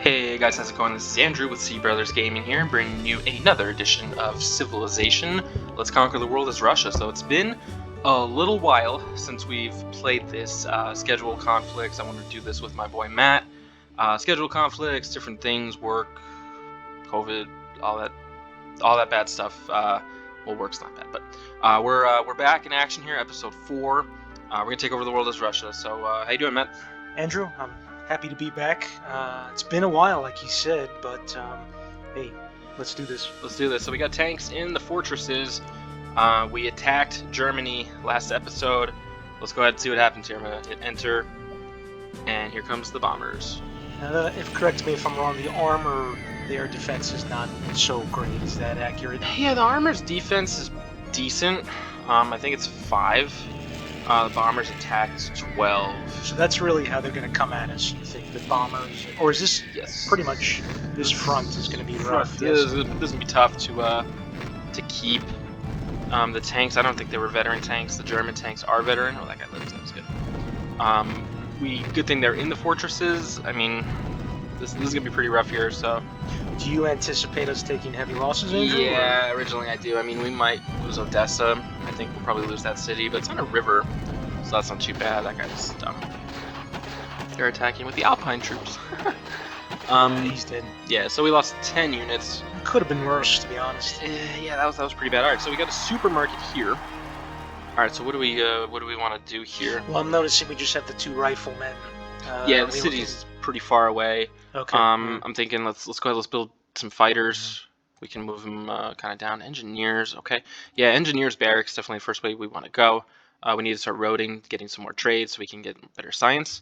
Hey guys, how's it going? This is Andrew with C Brothers Gaming here, bringing you another edition of Civilization. Let's conquer the world as Russia. So it's been a little while since we've played this schedule conflicts. I want to do this with my boy Matt. Schedule conflicts, different things, work, COVID, all that bad stuff. Well, work's not bad, but we're back in action here, episode 4. We're gonna take over the world as Russia. So how you doing, Matt? Andrew, I'm happy to be back. It's been a while, like you said, but hey, let's do this. Let's do this. So we got tanks in the fortresses. We attacked Germany last episode. Let's go ahead and see what happens here. I'm gonna hit enter, and here comes the bombers. Correct me if I'm wrong, the armor, their defense is not so great. Is that accurate? Yeah, the armor's defense is decent. I think it's 5. The bombers attack is 12. So that's really how they're going to come at us, you think, the bombers? Or is this pretty much, this front is going to be rough? Yes. This is going to be tough to keep the tanks. I don't think they were veteran tanks. The German tanks are veteran. Oh, that guy lives. That was good. Good thing they're in the fortresses. I mean, this is going to be pretty rough here, so... Do you anticipate us taking heavy losses, Andrew? Yeah, originally I do. I mean, we might lose Odessa. I think we'll probably lose that city, but it's on a river, so that's not too bad. That guy's dumb. They're attacking with the Alpine troops. He's dead. Yeah, so we lost 10 units. Could have been worse, to be honest. Yeah, that was pretty bad. All right, so we got a supermarket here. All right, so what do we want to do here? Well, I'm noticing we just have the 2 riflemen. Yeah, the city's pretty far away. Okay. I'm thinking let's go ahead. Let's build some fighters. We can move them kind of down. Engineers, okay. Yeah, engineers barracks definitely the first way we want to go. We need to start roading, getting some more trades so we can get better science.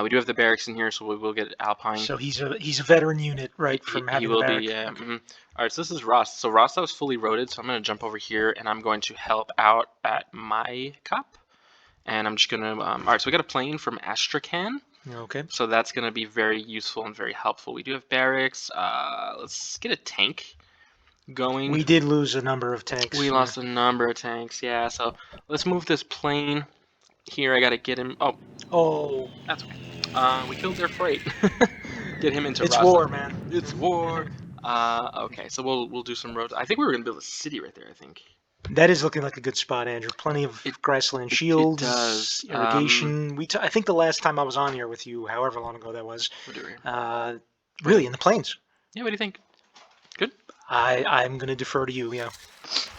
We do have the barracks in here, so we will get Alpine. So he's a veteran unit, right? From having he will the barrack. be, yeah. Okay. All right, so this is Rost. So Rostow is fully roaded, so I'm going to jump over here, and I'm going to help out at my cop. And I'm just going to... all right, so we got a plane from Astrakhan. Okay. So that's going to be very useful and very helpful. We do have barracks. Let's get a tank going. We did lose a number of tanks. We lost a number of tanks, yeah. So let's move this plane here. I got to get him. Oh, that's okay. We killed their freight. Get him into It's Rostow. war, man. It's war. Okay, so we'll do some roads. I think we were going to build a city right there, I think. That is looking like a good spot, Andrew. Plenty of grassland shields, it does. Irrigation. I think the last time I was on here with you, however long ago that was, really in the plains. Yeah, what do you think? Good? I'm going to defer to you, yeah.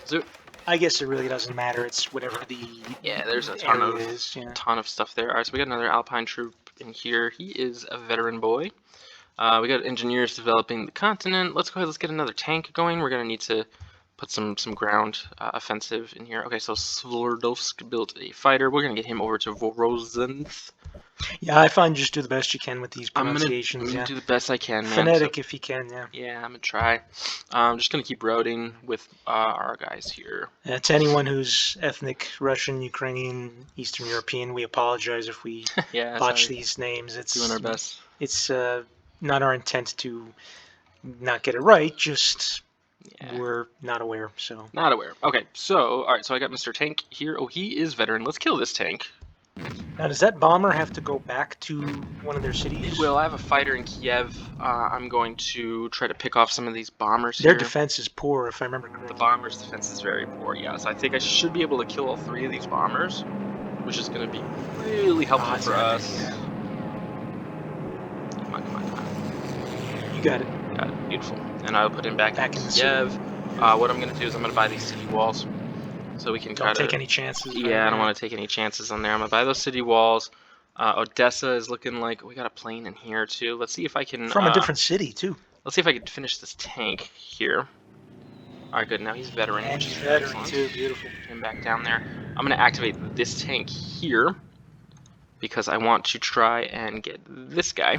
So, I guess it really doesn't matter. It's whatever the there's a ton of stuff there. All right, so we got another Alpine troop in here. He is a veteran boy. We got engineers developing the continent. Let's go ahead. Let's get another tank going. We're going to need to put some ground offensive in here. Okay, so Sverdlovsk built a fighter. We're going to get him over to Vorozinth. Yeah, I find just do the best you can with these pronunciations. I'm gonna do the best I can, man. Phonetic if you can, yeah. Yeah, I'm going to try. I'm just going to keep roading with our guys here. To anyone who's ethnic Russian, Ukrainian, Eastern European, we apologize if we botch these names. It's doing our best. It's not our intent to not get it right, just... Yeah. We're not aware, so... Not aware. Okay, so, alright, so I got Mr. Tank here. Oh, he is veteran. Let's kill this tank. Now, does that bomber have to go back to one of their cities? It will. I have a fighter in Kiev. I'm going to try to pick off some of these bombers Their here. defense is poor, if I remember correctly. The bomber's defense is very poor, yeah. So I think I should be able to kill all 3 of these bombers, which is going to be really helpful for us. Yeah. Come on. You got it. Got it. Beautiful. And I'll put him back in the Kiev. What I'm going to do is I'm going to buy these city walls so we can Don't take any chances. Yeah, I don't want to take any chances on there. I'm going to buy those city walls. Odessa is looking like we got a plane in here too. Let's see if I can... From a different city too. Let's see if I can finish this tank here. Alright, good. Now he's veteran. And he's veteran too. Beautiful. Get him back down there. I'm going to activate this tank here because I want to try and get this guy.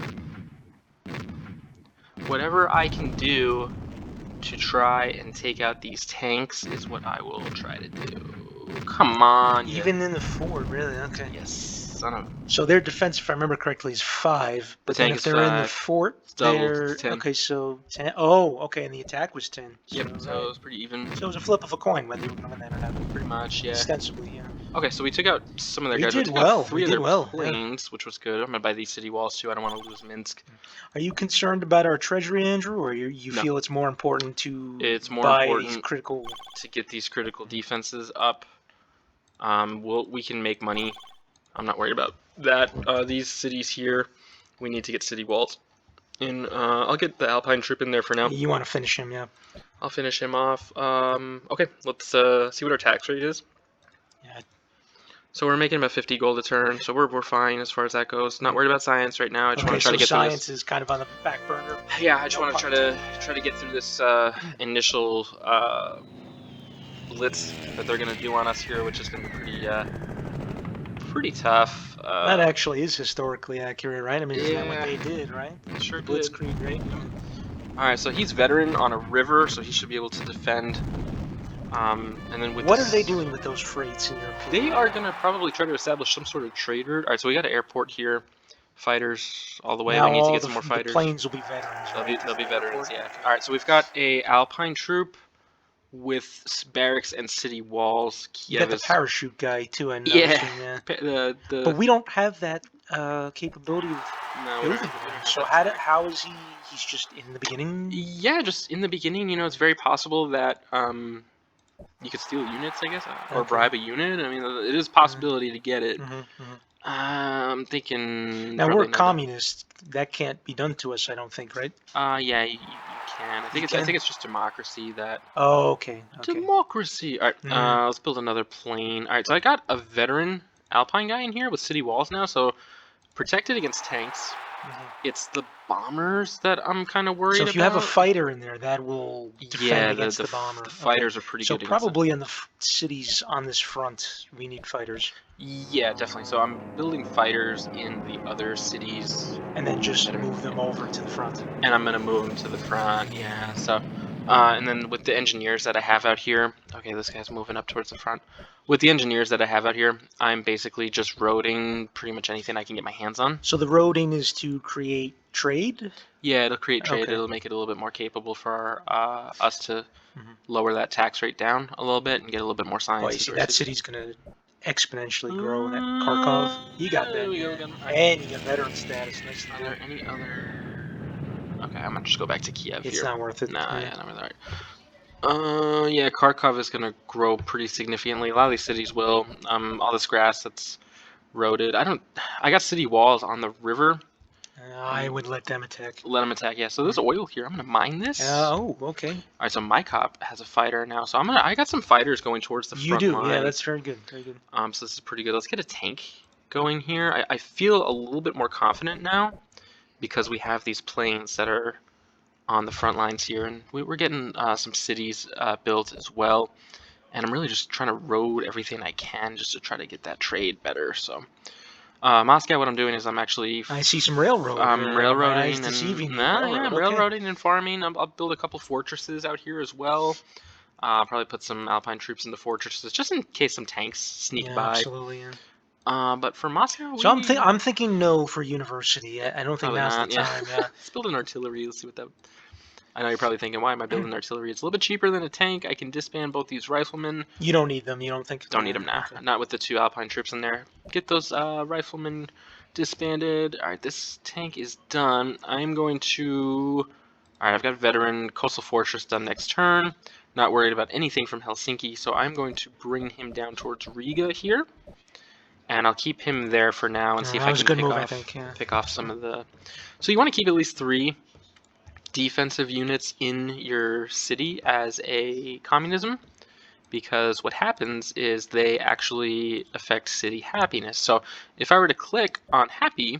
Whatever I can do to try and take out these tanks is what I will try to do. Come on. Even in the fort, really? Okay. Yes. Son of... So their defense, if I remember correctly, is 5. But then if they're in the fort, they're... 10. Okay, so 10. Oh, okay, and the attack was 10. Yep, so it was pretty even. So it was a flip of a coin whether you were going to win that or not. Pretty much, yeah. Ostensibly, yeah. Okay, so we took out some of their guys. We We did took well. out 3 of their planes, which was good. I'm gonna buy these city walls too. I don't want to lose Minsk. Are you concerned about our treasury, Andrew, or you No. feel it's more important to It's more buy important these critical to get these critical defenses up. We can make money. I'm not worried about that. These cities here, we need to get city walls. And I'll get the Alpine troop in there for now. You want to finish him, yeah. I'll finish him off. Okay, let's see what our tax rate is. Yeah. So we're making about 50 gold a turn, so we're fine as far as that goes. Not worried about science right now. I just want to try to get through this. Science is kind of on the back burner. Yeah, I just want to try to get through this initial blitz that they're gonna do on us here, which is gonna be pretty tough. That actually is historically accurate, right? I mean, isn't that what they did, right? Sure did. Blitzkrieg, right? All right, so he's veteran on a river, so he should be able to defend. And then with what are they doing with those freights in your opinion? They are gonna probably try to establish some sort of trade route. All right, so we got an airport here, fighters all the way. Now we need to get some more fighters. The planes will be veterans. They'll be veterans, yeah. All right, so we've got a Alpine troop with barracks and city walls. You got the parachute guy too, I know. Yeah. But we don't have that capability of building them. So how is he? He's just in the beginning. Yeah, just in the beginning. You know, it's very possible that you could steal units, I guess, or bribe a unit. I mean, it is a possibility to get it. I'm thinking. Now we're communists. That can't be done to us, I don't think, right? Yeah, you can. I think it's just democracy that. Oh, okay. Democracy. All right. Let's build another plane. All right. So I got a veteran Alpine guy in here with city walls now. So protected against tanks. It's the bombers that I'm kind of worried about. So if you have a fighter in there, that will defend against the bomber. The fighters are pretty good. So probably in the cities on this front, we need fighters. Yeah, definitely. So I'm building fighters in the other cities. And then just move them over to the front. And I'm going to move them to the front, yeah. So, and then with the engineers that I have out here, okay, this guy's moving up towards the front. With the engineers that I have out here, I'm basically just roading pretty much anything I can get my hands on. So the roading is to create trade? Yeah, it'll create trade. Okay. It'll make it a little bit more capable for us to lower that tax rate down a little bit and get a little bit more science. Oh, you see, that city's going to exponentially grow. That Kharkov, you got that. And you got veteran status. Are there any other... Okay, I'm going to just go back to Kiev here. It's not worth it. Nah, yeah, not really right. Yeah, Kharkov is going to grow pretty significantly. A lot of these cities will. All this grass that's roaded. I got city walls on the river. I would let them attack. Let them attack, yeah. So there's oil here. I'm going to mine this. Oh, okay. All right, so my cop has a fighter now. So I got some fighters going towards the front line. You do, yeah, that's very good. Very good. So this is pretty good. Let's get a tank going here. I feel a little bit more confident now because we have these planes that are on the front lines here. And we're getting some cities built as well. And I'm really just trying to road everything I can just to try to get that trade better. So... Moscow, what I'm doing is I'm actually... I see some railroad. Railroading and... railroading and farming. I'll build a couple fortresses out here as well. Probably put some Alpine troops in the fortresses, just in case some tanks sneak by. Absolutely, yeah. But for Moscow... So I'm thinking no for university. I don't think now's the time, yeah. Let's build an artillery. Let's see what that... I know you're probably thinking, why am I building artillery? It's a little bit cheaper than a tank. I can disband both these riflemen. You don't need them. You don't think? Don't need them now. Okay. Not with the 2 Alpine troops in there. Get those riflemen disbanded. All right, this tank is done. I'm going to... All right, I've got veteran coastal fortress done next turn. Not worried about anything from Helsinki, so I'm going to bring him down towards Riga here. And I'll keep him there for now and see if I can pick off some of the... So you want to keep at least 3 defensive units in your city as a communism, because what happens is they actually affect city happiness. So if I were to click on happy,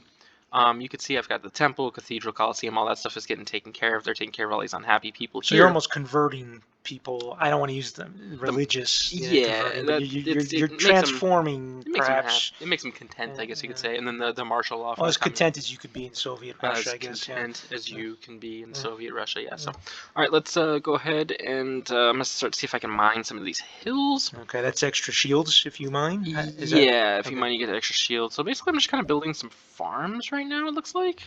you could see I've got the temple, cathedral, coliseum, all that stuff is getting taken care of. They're taking care of all these unhappy people here. So you're almost converting people. I don't want to use the religious. You're transforming. It makes them content, I guess you could say. And then the martial law. Well, as content as you could be in Soviet Russia, I guess. As content as you can be in Soviet Russia, yeah. So, all right, let's go ahead and I'm gonna start to see if I can mine some of these hills. Okay, that's extra shields if you mine. If you mine, you get extra shields. So basically, I'm just kind of building some farms right now. It looks like.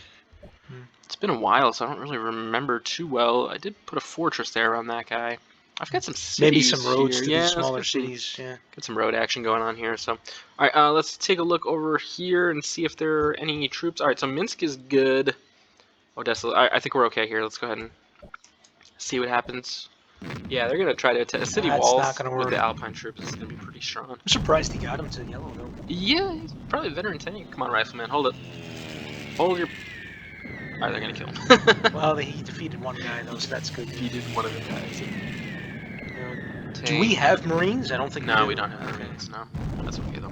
It's been a while, so I don't really remember too well. I did put a fortress there on that guy. I've got some cities maybe some roads here. to Yeah, these smaller cities. Yeah. Get some road action going on here. So, all right, let's take a look over here and see if there are any troops. All right, so Minsk is good. Odessa, I think we're okay here. Let's go ahead and see what happens. Yeah, they're gonna try to attack city That's walls not gonna work. with the Alpine troops. It's gonna be pretty strong. I'm surprised he got him to yellow though. Yeah, he's probably a veteran tank. Come on, rifleman, hold it. Hold your. All right, they're gonna kill him. Well, he defeated one guy though, so that's good. He did one of the guys. Do we have Marines? I don't think No, we do. we don't have Marines. No, that's okay though.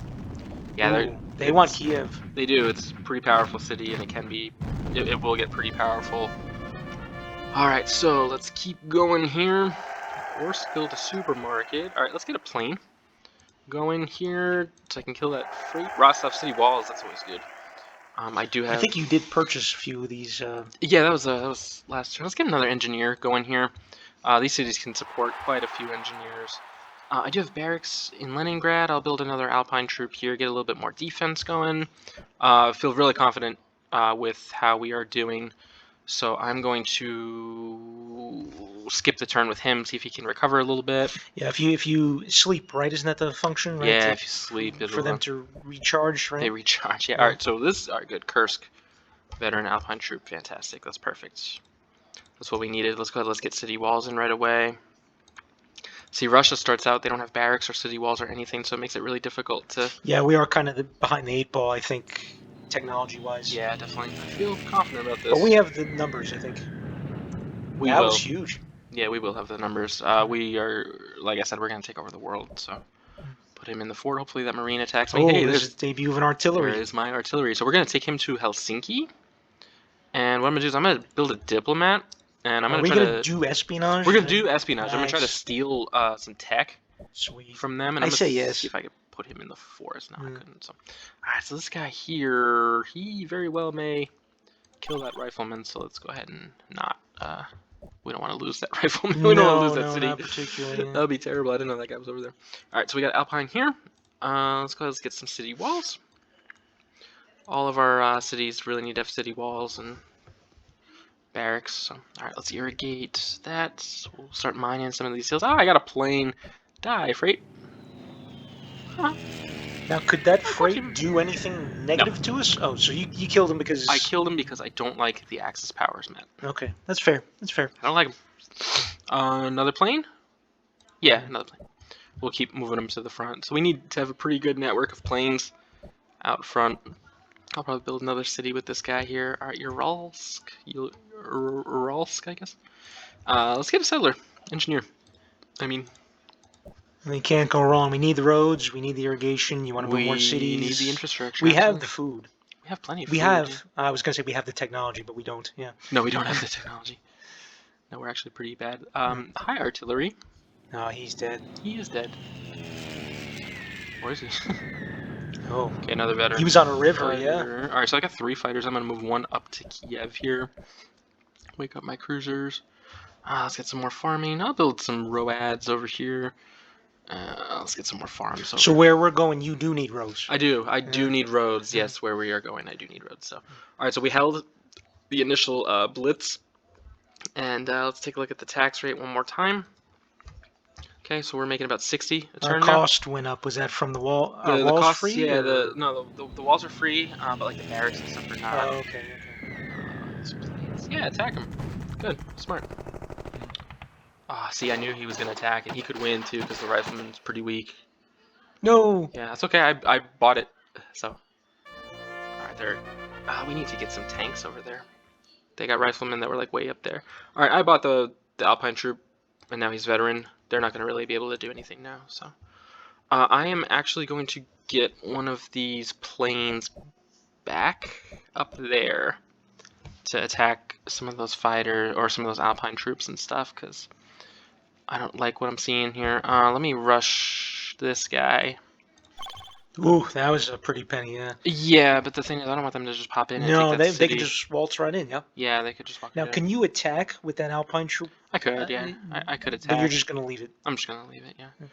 Yeah, they want Kiev. They do. It's a pretty powerful city, and it can be. It will get pretty powerful. All right, so let's keep going here. Horse build a supermarket. All right, let's get a plane. Go in here so I can kill that freight. Rostov city walls. That's always good. I do have. I think you did purchase a few of these. Yeah, that was last turn. Let's get another engineer going here. These cities can support quite a few engineers. I do have barracks in Leningrad. I'll build another Alpine troop here, get a little bit more defense going. Feel really confident with how we are doing. So I'm going to skip the turn with him, see if he can recover a little bit. Yeah, if you sleep, right? Isn't that the function? Right? Yeah, if you sleep, for them to recharge, right? They recharge. Yeah. All right. So this is good. Kursk, veteran Alpine troop, fantastic. That's perfect. That's what we needed. Let's go ahead. Let's get city walls in right away. See, Russia starts out, they don't have barracks or city walls or anything, so it makes it really difficult to... Yeah, we are kind of behind the 8 ball, I think, technology-wise. Yeah, definitely. I feel confident about this. But we have the numbers, I think. That was huge. Yeah, we will have the numbers. We are, like I said, we're going to take over the world, so... Put him in the fort. Hopefully that Marine attacks me. Oh, hey, there's the debut of an artillery. There is my artillery. So we're going to take him to Helsinki. And what I'm going to do is I'm going to build a diplomat. And I'm going to try to do espionage. We're going to do espionage. Nice. I'm going to try to steal some tech from them. And I'm say gonna yes. See if I could put him in the forest. No, I couldn't. So, all right. So this guy here, he very well may kill that rifleman. So let's go ahead and not. We don't want to lose that rifleman. We don't want to lose that city. Not particularly. That would be terrible. I didn't know that guy was over there. All right. So we got Alpine here. Let's go ahead. Let's get some city walls. All of our cities really need to have city walls and barracks. So, all right, let's irrigate that. We'll start mining some of these hills. Oh, I got a plane. Die, freight. Huh. Now, could that freight do anything negative to us? Oh, so you killed him because... I killed him because I don't like the Axis powers, man. Okay, that's fair. That's fair. I don't like him. Another plane? Yeah, another plane. We'll keep moving them to the front. So we need to have a pretty good network of planes out front. I'll probably build another city with this guy here. All right, Uralsk, I guess. Let's get a settler, engineer. We can't go wrong. We need the roads. We need the irrigation. You want to build more cities. We need the infrastructure. We have the food. We have plenty of food. We have. I was going to say we have the technology, but we don't. Yeah. No, we don't have the technology. No, we're actually pretty bad. High artillery. No, he's dead. He is dead. Where is he? Oh. Okay, another veteran. He was on a river, yeah. Alright, so I got 3 fighters. I'm going to move one up to Kiev here. Wake up my cruisers. Let's get some more farming. I'll build some roads over here. Let's get some more farms. So where we're going, you do need roads. I do. I do need roads. Yes, where we are going, I do need roads. So, alright, so we held the initial blitz. And let's take a look at the tax rate one more time. Okay, so we're making about 60 a turn now. Our cost went up. Was that from the wall? The walls cost, free? Yeah, the walls are free, but like the barracks and stuff are not. Oh, okay. Yeah, attack him. Good, smart. See, I knew he was gonna attack, and he could win too because the rifleman's pretty weak. No. Yeah, that's okay. I bought it. So, all right, there. We need to get some tanks over there. They got riflemen that were like way up there. All right, I bought the Alpine troop, and now he's veteran. They're not going to really be able to do anything now. So I am actually going to get one of these planes back up there to attack some of those fighters or some of those Alpine troops and stuff because I don't like what I'm seeing here. Let me rush this guy. Ooh, that was a pretty penny, yeah. Yeah, but the thing is, I don't want them to just pop in and no, take that they could just waltz right in, yeah. Yeah, they could just walk in. Now, can you attack with that Alpine troop? I could, yeah. I could attack. But you're just going to leave it? I'm just going to leave it, yeah. Okay.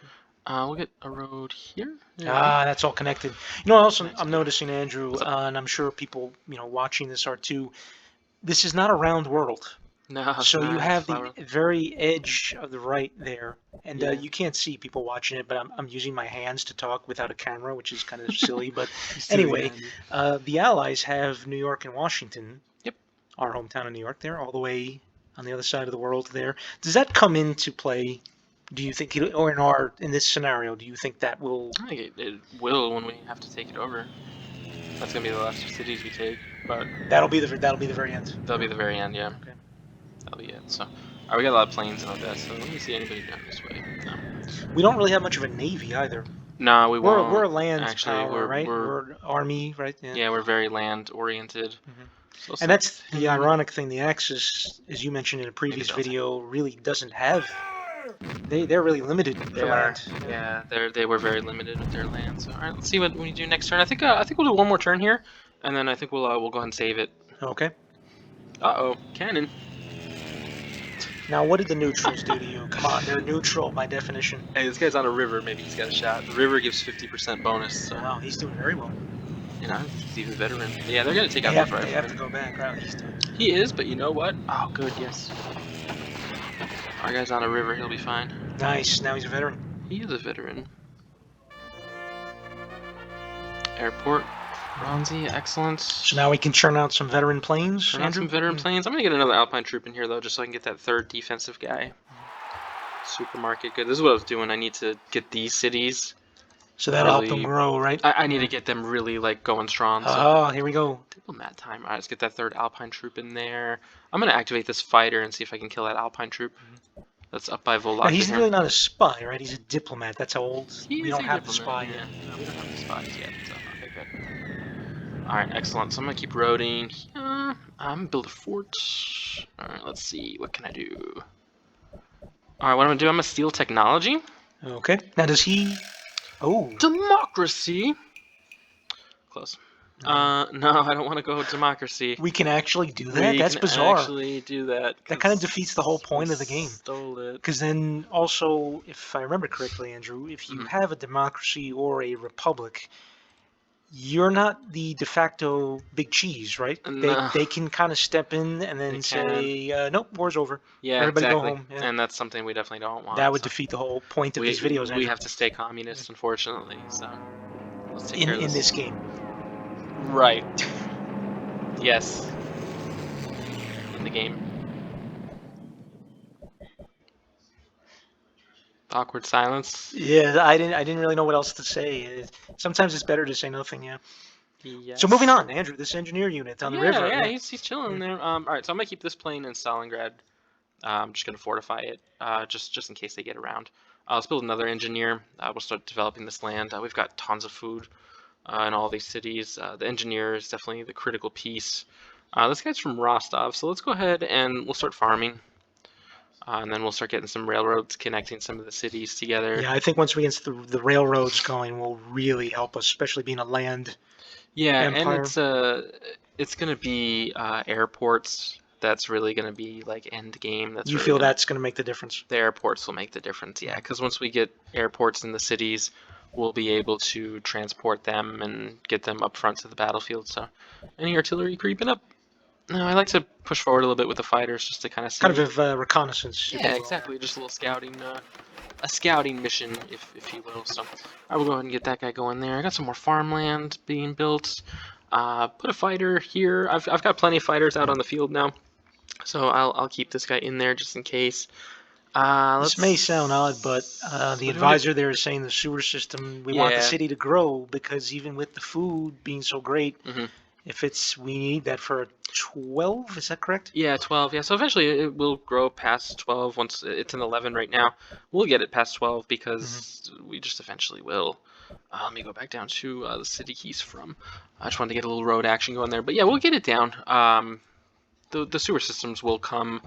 We'll get a road here. That's all connected. You know, also, I'm noticing, Andrew, and I'm sure people, watching this are too, this is not a round world. No, it's So you nice. have the Flower. very edge of the right there, and Yeah. you can't see people watching it, but I'm using my hands to talk without a camera, which is kind of silly. But You silly anyway, man. the Allies have New York and Washington. Yep. Our hometown of New York there, all the way on the other side of the world there. Does that come into play? Do you think, or in this scenario, do you think that will? I think it will when we have to take it over. That's gonna be the last two cities we take, but That'll be the very end. that'll be the very end. Yeah. Okay. That'll be it. So, alright, we got a lot of planes in Odessa. Let me see anybody down this way. No. We don't really have much of a navy either. Nah, we We're won't. a land Actually, power, right? We're army, right? yeah, we're very land oriented. Mhm. So And that's the ironic thing. The Axis, as you mentioned in a previous Delta. video, really doesn't have. They're really limited They for are. land. Yeah, they were very limited with their land. So, all right, let's see what we do next turn. I think we'll do one more turn here, and then I think we'll go ahead and save it. Okay. Uh-oh, cannon. Now, what did the neutrals do to you? Come on, they're neutral by definition. Hey, this guy's on a river. Maybe he's got a shot. The river gives 50% bonus. So, Wow, he's doing very well. you know, he's even a veteran. Yeah, they're gonna take out that They have to go back. Right, He is, but you know what? Oh, good, yes. Our guy's on a river. He'll be fine. Nice. Now he's a veteran. He is a veteran. Airport. Bronzy, excellent. So now we can churn out some veteran planes. Churn out some veteran planes. I'm gonna get another Alpine troop in here though, just so I can get that third defensive guy. Supermarket, good. This is what I was doing. I need to get these cities. So that'll help them grow, right? I need to get them really like going strong. So. Oh, here we go. Diplomat time. All right, let's get that third Alpine troop in there. I'm gonna activate this fighter and see if I can kill that Alpine troop. That's up by Volok. Now, he's really not a spy, right? He's a diplomat. That's how old. We don't have the spy yet. yet. No, we don't have the spies yet. So, okay, good. Alright, excellent. So I'm going to keep roading. I'm going to build a fort. Alright, let's see. What can I do? Alright, what I'm going to do, I'm going to steal technology. Okay. Now, does he... Oh. Democracy! Close. No, I don't want to go democracy. We can actually do that? That's bizarre. We can actually do that. That kind of defeats the whole point of the game. Stole it. Because then also, if I remember correctly, Andrew, if you have a democracy or a republic, you're not the de facto big cheese, right? No. They can kind of step in and then say, nope, war's over. Yeah, everybody exactly. go home. Yeah. And that's something we definitely don't want. That would defeat the whole point of these videos, Andrew. We have to stay communist, unfortunately. So let's take care of in this game. Right. Yes. In the game. Awkward silence. Yeah, I didn't really know what else to say. Sometimes it's better to say nothing, yeah. Yes. So moving on, Andrew, this engineer unit on the river. Yeah, he's chilling there. All right, so I'm gonna keep this plane in Stalingrad. I'm just gonna fortify it, just in case they get around. Let's build another engineer. We'll start developing this land. We've got tons of food in all these cities. The engineer is definitely the critical piece. This guy's from Rostov, so let's go ahead and we'll start farming. And then we'll start getting some railroads connecting some of the cities together. Yeah, I think once we get the railroads going, will really help us, especially being a land empire. And it's going to be airports. That's really going to be like end game. That's you feel that's going to make the difference? The airports will make the difference, yeah. Because once we get airports in the cities, we'll be able to transport them and get them up front to the battlefield. So, any artillery creeping up? No, I like to push forward a little bit with the fighters just to kind of see. Kind of a reconnaissance. Yeah, exactly. Just a little scouting, a scouting mission, if you will. So I will go ahead and get that guy going there. I got some more farmland being built. Put a fighter here. I've got plenty of fighters out on the field now, so I'll keep this guy in there just in case. This may sound odd, but the advisor there is saying the sewer system. We want the city to grow because even with the food being so great. If we need that for a 12, is that correct? Yeah, 12. Yeah, so eventually it will grow past 12. Once it's an 11 right now, we'll get it past 12 because we just eventually will. Let me go back down to the city he's from. I just wanted to get a little road action going there, but yeah, we'll get it down. The sewer systems will come.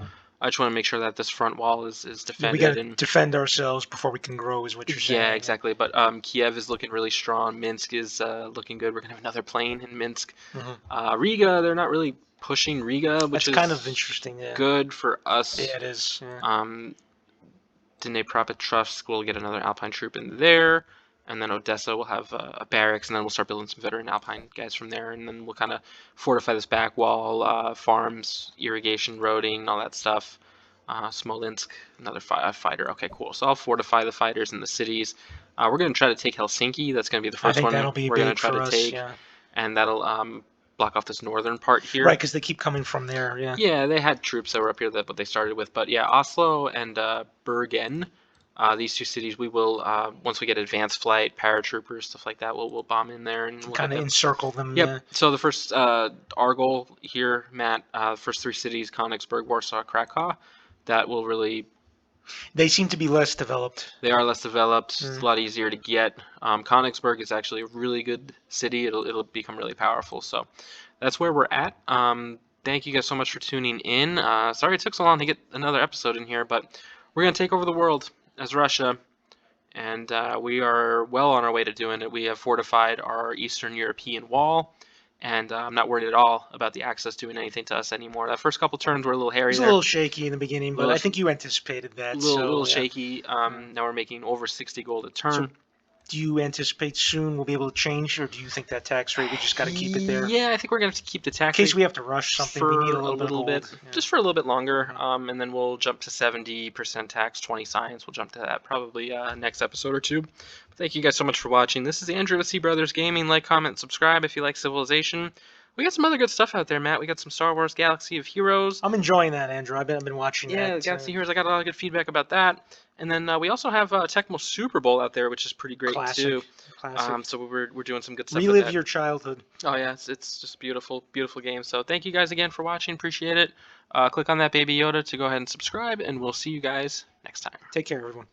I just want to make sure that this front wall is defended. We got to defend ourselves before we can grow, is what you're saying. Yeah, exactly. But Kiev is looking really strong. Minsk is looking good. We're going to have another plane in Minsk. Riga, they're not really pushing Riga, which is kind of interesting. Yeah. Good for us. Yeah, it is. Yeah. Dnipropetrovsk will get another Alpine troop in there. and then Odessa will have a barracks, and then we'll start building some veteran Alpine guys from there, and then we'll kind of fortify this back wall, farms, irrigation, roading, all that stuff. Smolensk, another fighter. Okay, cool. So I'll fortify the fighters in the cities. We're going to try to take Helsinki. That's going to be the I first think one that'll be we're going to big try to for us. take, Yeah. and that'll block off this northern part here. Right, because they keep coming from there. Yeah. Yeah, they had troops that were up here that what they started with, but yeah, Oslo and Bergen, these two cities, we will once we get advanced flight, paratroopers, stuff like that, we'll bomb in there and we'll Kind get of them. encircle them. Yep. Yeah. So the first our goal here, Matt, first three cities, Königsberg, Warsaw, Krakow, that will really. They seem to be less developed. They are less developed. It's a lot easier to get. Königsberg is actually a really good city. It'll become really powerful. So that's where we're at. Thank you guys so much for tuning in. Sorry it took so long to get another episode in here, but we're gonna take over the world as Russia, and we are well on our way to doing it. We have fortified our Eastern European wall, and I'm not worried at all about the Axis doing anything to us anymore. That first couple turns were a little hairy. It was a little shaky in the beginning, but I think you anticipated that. Little yeah. shaky. Now we're making over 60 gold a turn. So, do you anticipate soon we'll be able to change, or do you think that tax rate we just got to keep it there? Yeah, I think we're gonna have to keep the tax in case rate we have to rush something. We need a little bit, yeah. Just for a little bit longer, and then we'll jump to 70% tax, 20 science. We'll jump to that probably next episode or two. But thank you guys so much for watching. This is Andrew with C Brothers Gaming. Like, comment, subscribe if you like Civilization. We got some other good stuff out there, Matt. We got some Star Wars Galaxy of Heroes. I'm enjoying that, Andrew. I've been watching that. Yeah, Galaxy of Heroes. I got a lot of good feedback about that. And then we also have Tecmo Super Bowl out there, which is pretty great too. Classic. So we're doing some good stuff. Relive with that. your childhood. Oh yeah, it's just beautiful game. So thank you guys again for watching. Appreciate it. Click on that baby Yoda to go ahead and subscribe, and we'll see you guys next time. Take care, everyone.